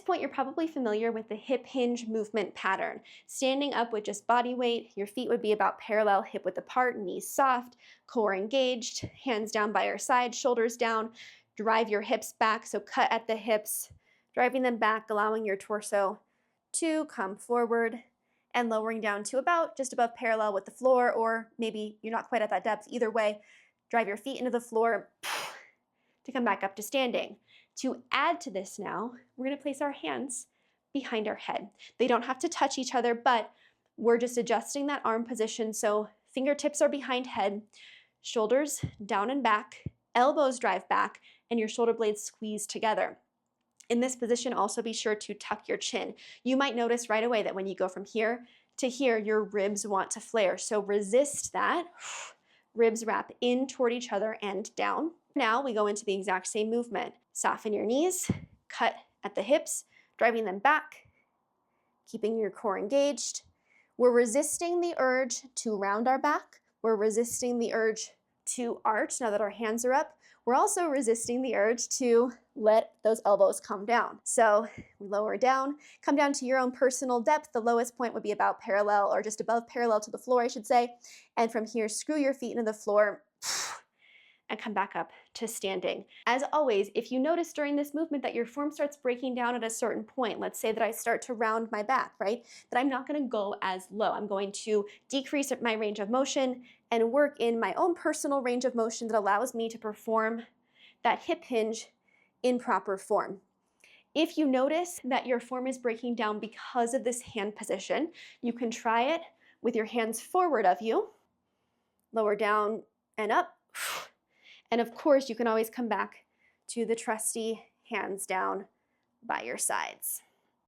point, you're probably familiar with the hip hinge movement pattern. Standing up with just body weight, your feet would be about parallel, hip width apart, knees soft, core engaged, hands down by your side, shoulders down. Drive your hips back, so cut at the hips, driving them back, allowing your torso to come forward and lowering down to about just above parallel with the floor, or maybe you're not quite at that depth. Either way, drive your feet into the floor to come back up to standing. To add to this now, we're going to place our hands behind our head. They don't have to touch each other, but we're just adjusting that arm position so fingertips are behind head, shoulders down and back, elbows drive back, and your shoulder blades squeeze together. In this position, also be sure to tuck your chin. You might notice right away that when you go from here to here, your ribs want to flare. So resist that. Ribs wrap in toward each other and down. Now we go into the exact same movement. Soften your knees, cut at the hips, driving them back, keeping your core engaged. We're resisting the urge to round our back. We're resisting the urge to arch now that our hands are up. We're also resisting the urge to let those elbows come down. So lower down, come down to your own personal depth. The lowest point would be about parallel or just above parallel to the floor, I should say. And from here, screw your feet into the floor and come back up to standing. As always, if you notice during this movement that your form starts breaking down at a certain point, let's say that I start to round my back, right? That I'm not gonna go as low. I'm going to decrease my range of motion and work in my own personal range of motion that allows me to perform that hip hinge in proper form. If you notice that your form is breaking down because of this hand position, you can try it with your hands forward of you, lower down and up. And of course, you can always come back to the trusty hands down by your sides.